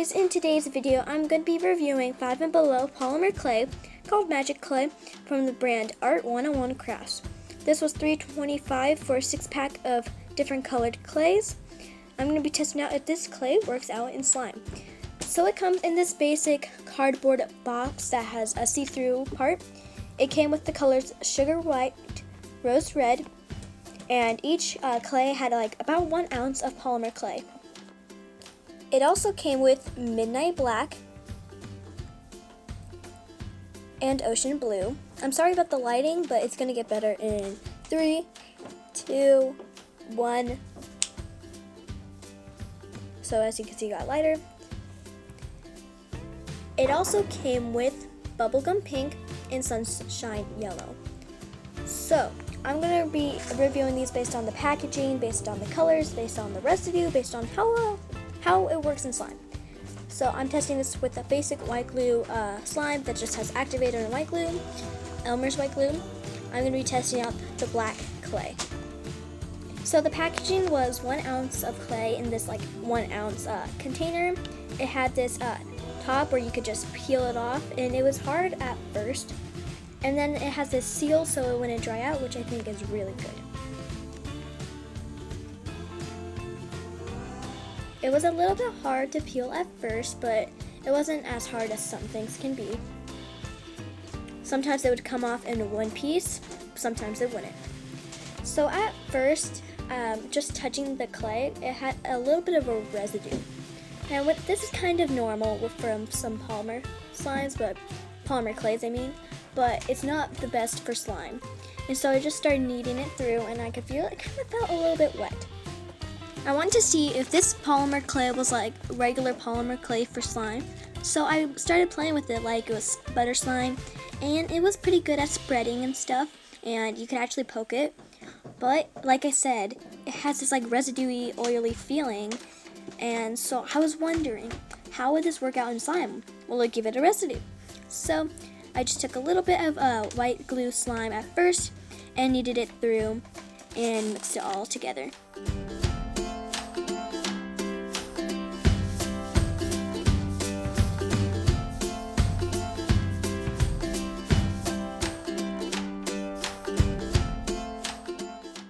guys, in today's video I'm going to be reviewing 5 and Below polymer clay called Magic Clay from the brand Art 101 Crafts. This was $3.25 for a 6-pack of different colored clays. I'm going to be testing out if this clay works out in slime. So it comes in this basic cardboard box that has a see-through part. It came with the colors Sugar White, Rose Red, and each clay had like about 1 ounce of polymer clay. It also came with Midnight Black and Ocean Blue. I'm sorry about the lighting, but it's going to get better in 3, 2, 1. So as you can see, it got lighter. It also came with Bubblegum Pink and Sunshine Yellow. So I'm going to be reviewing these based on the packaging, based on the colors, based on the residue, based on how it works in slime. So I'm testing this with a basic white glue slime that just has activator and white glue, Elmer's white glue. I'm going to be testing out the black clay. So the packaging was 1 ounce of clay in this like 1 ounce container. It had this top where you could just peel it off, and it was hard at first. And then it has this seal so it wouldn't dry out, which I think is really good. It was a little bit hard to peel at first, but it wasn't as hard as some things can be. Sometimes it would come off in one piece, sometimes it wouldn't. So at first, just touching the clay, it had a little bit of a residue. And this is kind of normal from some polymer slimes, but polymer clays I mean, but it's not the best for slime. And so I just started kneading it through, and I could feel it kind of felt a little bit wet. I wanted to see if this polymer clay was like regular polymer clay for slime. So I started playing with it like it was butter slime, and it was pretty good at spreading and stuff, and you could actually poke it. But like I said, it has this like residuey, oily feeling, and so I was wondering, how would this work out in slime? Will it give it a residue? So I just took a little bit of white glue slime at first and kneaded it through and mixed it all together.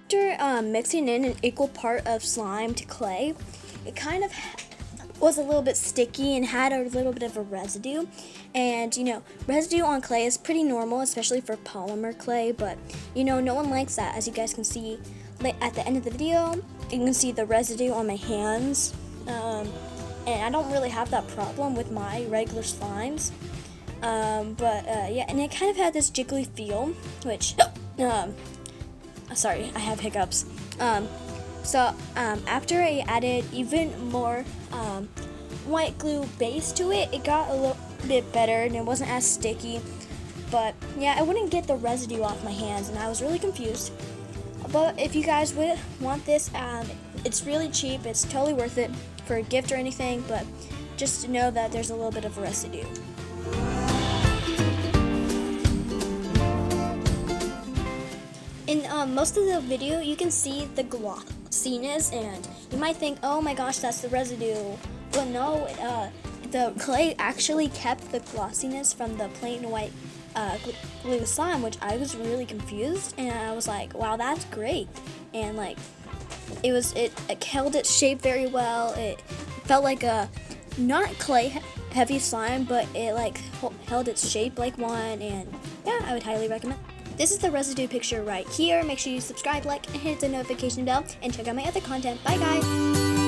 After mixing in an equal part of slime to clay, it kind of was a little bit sticky and had a little bit of a residue. And you know, residue on clay is pretty normal, especially for polymer clay, but you know, no one likes that. As you guys can see at the end of the video, you can see the residue on my hands. And I don't really have that problem with my regular slimes. Yeah, and it kind of had this jiggly feel, which, sorry, I have hiccups. After I added even more white glue base to it, it got a little bit better and it wasn't as sticky. But yeah, I wouldn't get the residue off my hands, and I was really confused. But if you guys would want this, it's really cheap. It's totally worth it for a gift or anything, but just to know that there's a little bit of residue. In most of the video, you can see the glossiness, and you might think, oh my gosh, that's the residue. But no, the clay actually kept the glossiness from the plain white glue slime, which I was really confused, and I was like, wow, that's great. And like, it held its shape very well. It felt like a not clay heavy slime, but it like held its shape like one, and yeah, I would highly recommend. This is the residue picture right here. Make sure you subscribe, like, and hit the notification bell, and check out my other content. Bye guys!